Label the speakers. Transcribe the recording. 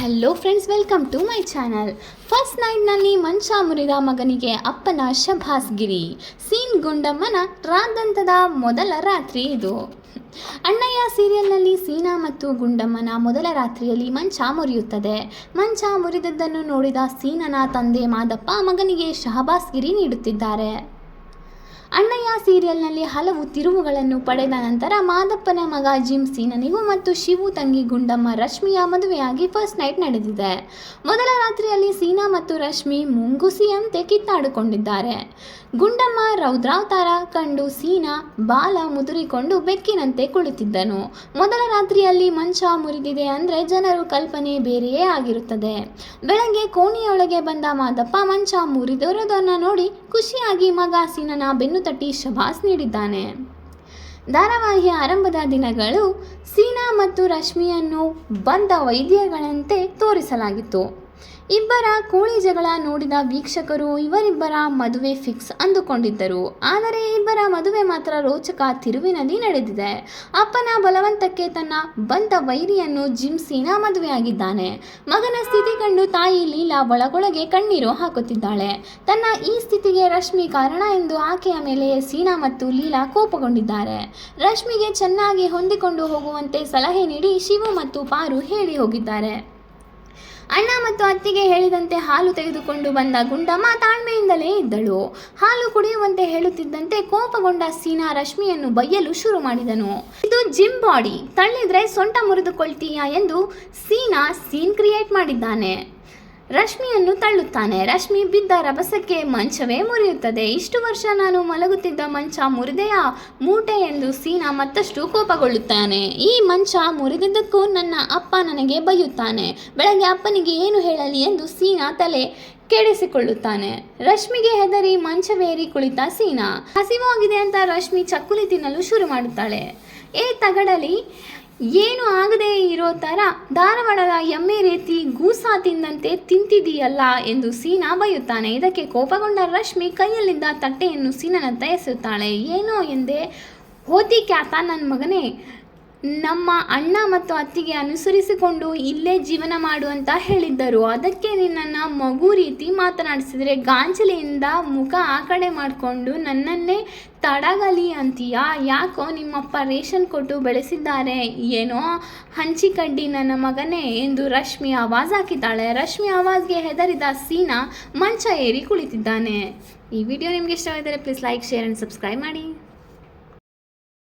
Speaker 1: Hello friends, welcome to my channel. First ನೈಟ್ನಲ್ಲಿ ಮಂಚ ಮುರಿದ ಮಗನಿಗೆ ಅಪ್ಪನ ಶಭಾಸ್ಗಿರಿ. ಸೀನ್ ಗುಂಡಮ್ಮನ ರಾದಂತದ ಮೊದಲ ರಾತ್ರಿ ಇದು. ಅಣ್ಣಯ್ಯ ಸೀರಿಯಲ್ನಲ್ಲಿ ಸೀನಾ ಮತ್ತು ಗುಂಡಮ್ಮನ ಮೊದಲ ರಾತ್ರಿಯಲ್ಲಿ ಮಂಚ ಮುರಿಯುತ್ತದೆ. ಮಂಚ ಮುರಿದದ್ದನ್ನು ನೋಡಿದ ಸೀನನ ತಂದೆ ಮಾದಪ್ಪ ಮಗನಿಗೆ ಶಹಬಾಸ್ಗಿರಿ ನೀಡುತ್ತಿದ್ದಾರೆ. ಅಣ್ಣಯ್ಯ ಸೀರಿಯಲ್ನಲ್ಲಿ ಹಲವು ತಿರುವುಗಳನ್ನು ಪಡೆದ ನಂತರ ಮಾದಪ್ಪನ ಮಗ ಜಿಮ್ ಸೀನನಿಗೂ ಮತ್ತು ಶಿವು ತಂಗಿ ಗುಂಡಮ್ಮ ರಶ್ಮಿಯ ಮದುವೆಯಾಗಿ ಫಸ್ಟ್ ನೈಟ್ ನಡೆದಿದೆ. ಮೊದಲ ರಾತ್ರಿಯಲ್ಲಿ ಸೀನಾ ಮತ್ತು ರಶ್ಮಿ ಮುಂಗುಸಿಯಂತೆ ಕಿತ್ತಾಡಿಕೊಂಡಿದ್ದಾರೆ. ಗುಂಡಮ್ಮ ರೌದ್ರಾವತಾರ ಕಂಡು ಸೀನಾ ಬಾಲ ಮುದುರಿಕೊಂಡು ಬೆಕ್ಕಿನಂತೆ ಕುಳಿತಿದ್ದನು. ಮೊದಲ ರಾತ್ರಿಯಲ್ಲಿ ಮಂಚ ಮುರಿದಿದೆ ಅಂದರೆ ಜನರು ಕಲ್ಪನೆ ಬೇರೆಯೇ ಆಗಿರುತ್ತದೆ. ಬೆಳಗ್ಗೆ ಕೋಣೆಯೊಳಗೆ ಬಂದ ಮಾದಪ್ಪ ಮಂಚ ಮುರಿದಿರೋದನ್ನು ನೋಡಿ ಖುಷಿಯಾಗಿ ಮಗ ಸೀನನ ಬೆನ್ನು ತಟ್ಟಿ ಶಭಾಸ್ ನೀಡಿದ್ದಾನೆ. ಧಾರಾವಾಹಿಯ ಆರಂಭದ ದಿನಗಳು ಸೀನಾ ಮತ್ತು ರಶ್ಮಿಯನ್ನು ಬಂದ ವೈದ್ಯಗಳಂತೆ ತೋರಿಸಲಾಗಿತ್ತು. ಇಬ್ಬರ ಕೋಳಿ ಜಗಳ ನೋಡಿದ ವೀಕ್ಷಕರು ಇವರಿಬ್ಬರ ಮದುವೆ ಫಿಕ್ಸ್ ಅಂದುಕೊಂಡಿದ್ದರು. ಆದರೆ ಇಬ್ಬರ ಮದುವೆ ಮಾತ್ರ ರೋಚಕ ತಿರುವಿನಲ್ಲಿ ನಡೆದಿದೆ. ಅಪ್ಪನ ಬಲವಂತಕ್ಕೆ ತನ್ನ ಬಂದ ವೈರಿಯನ್ನು ಜಿಮ್ ಸೀನಾ ಮದುವೆಯಾಗಿದ್ದಾನೆ. ಮಗನ ಸ್ಥಿತಿ ಕಂಡು ತಾಯಿ ಲೀಲಾ ಒಳಗೊಳಗೆ ಕಣ್ಣೀರು ಹಾಕುತ್ತಿದ್ದಾಳೆ. ತನ್ನ ಈ ಸ್ಥಿತಿಗೆ ರಶ್ಮಿ ಕಾರಣ ಎಂದು ಆಕೆಯ ಮೇಲೆ ಸೀನಾ ಮತ್ತು ಲೀಲಾ ಕೋಪಗೊಂಡಿದ್ದಾರೆ. ರಶ್ಮಿಗೆ ಚೆನ್ನಾಗಿ ಹೊಂದಿಕೊಂಡು ಹೋಗುವಂತೆ ಸಲಹೆ ನೀಡಿ ಶಿವು ಮತ್ತು ಪಾರು ಹೇಳಿ ಹೋಗಿದ್ದಾರೆ. ಅಣ್ಣ ಮತ್ತು ಅತ್ತಿಗೆ ಹೇಳಿದಂತೆ ಹಾಲು ತೆಗೆದುಕೊಂಡು ಬಂದ ಗುಂಡಮ್ಮ ತಾಳ್ಮೆಯಿಂದಲೇ ಇದ್ದಳು. ಹಾಲು ಕುಡಿಯುವಂತೆ ಹೇಳುತ್ತಿದ್ದಂತೆ ಕೋಪಗೊಂಡ ಸೀನಾ ರಶ್ಮಿಯನ್ನು ಬೈಯಲು ಶುರು ಮಾಡಿದನು. ಇದು ಜಿಮ್ ಬಾಡಿ, ತಳ್ಳಿದ್ರೆ ಸೊಂಟ ಮುರಿದುಕೊಳ್ತೀಯಾ ಎಂದು ಸೀನಾ ಸೀನ್ ಕ್ರಿಯೇಟ್ ಮಾಡಿದ್ದಾನೆ. ರಶ್ಮಿಯನ್ನು ತಳ್ಳುತ್ತಾನೆ. ರಶ್ಮಿ ಬಿದ್ದ ರಭಸಕ್ಕೆ ಮಂಚವೇ ಮುರಿಯುತ್ತದೆ. ಇಷ್ಟು ವರ್ಷ ನಾನು ಮಲಗುತ್ತಿದ್ದ ಮಂಚ ಮುರಿದೆಯಾ ಮೂಟೆ ಎಂದು ಸೀನಾ ಮತ್ತಷ್ಟು ಕೋಪಗೊಳ್ಳುತ್ತಾನೆ. ಈ ಮಂಚ ಮುರಿದಿದ್ದಕ್ಕೂ ನನ್ನ ಅಪ್ಪ ನನಗೆ ಬೈಯುತ್ತಾನೆ. ಬೆಳಗ್ಗೆ ಅಪ್ಪನಿಗೆ ಏನು ಹೇಳಲಿ ಎಂದು ಸೀನಾ ತಲೆ ಕೆಡಿಸಿಕೊಳ್ಳುತ್ತಾನೆ. ರಶ್ಮಿಗೆ ಹೆದರಿ ಮಂಚವೇರಿ ಕುಳಿತ ಸೀನಾ. ಹಸಿವಾಗಿದೆ ಅಂತ ರಶ್ಮಿ ಚಕ್ಕುಲಿ ತಿನ್ನಲು ಶುರು ಮಾಡುತ್ತಾಳೆ. ತಗಡಲಿ ಏನು ಆಗದೆ ಇರೋ ಥರ ಧಾರವಾಡದ ಎಮ್ಮೆ ರೀತಿ ಗೂಸಾ ತಿಂದಂತೆ ತಿಂತಿದೀಯಲ್ಲ ಎಂದು ಸೀನಾ ಬೈಯುತ್ತಾನೆ. ಇದಕ್ಕೆ ಕೋಪಗೊಂಡ ರಶ್ಮಿ ಕೈಯಲ್ಲಿದ್ದ ತಟ್ಟೆಯನ್ನು ಸೀನನತ್ತ ಎಸೆಯುತ್ತಾಳೆ. ಏನೋ ಎಂದೆ, ಹೋತಿ ಕ್ಯಾತ ನನ್ನ ಮಗನೇ, ನಮ್ಮ ಅಣ್ಣ ಮತ್ತು ಅತ್ತಿಗೆ ಅನುಸರಿಸಿಕೊಂಡು ಇಲ್ಲೇ ಜೀವನ ಮಾಡು ಅಂತ ಹೇಳಿದ್ದರು. ಅದಕ್ಕೆ ನಿನ್ನನ್ನು ಮಗು ರೀತಿ ಮಾತನಾಡಿಸಿದರೆ ಗಾಂಜಲಿಯಿಂದ ಮುಖ ಆ ಕಡೆ ಮಾಡಿಕೊಂಡು ನನ್ನನ್ನೇ ತಡಗಲಿ ಅಂತೀಯಾ? ಯಾಕೋ ನಿಮ್ಮಪ್ಪ ರೇಷನ್ ಕೊಟ್ಟು ಬೆಳೆಸಿದ್ದಾರೆ ಏನೋ ಹಂಚಿಕಡ್ಡಿ ನನ್ನ ಮಗನೇ ಎಂದು ರಶ್ಮಿ ಆವಾಜ್ ಹಾಕಿದ್ದಾಳೆ. ರಶ್ಮಿ ಆವಾಜ್ಗೆ ಹೆದರಿದ ಸೀನಾ ಮಂಚ ಏರಿ ಕುಳಿತಿದ್ದಾನೆ. ಈ ವಿಡಿಯೋ ನಿಮಗೆ ಇಷ್ಟವಾಗಿದ್ದರೆ please like, share and subscribe ಮಾಡಿ.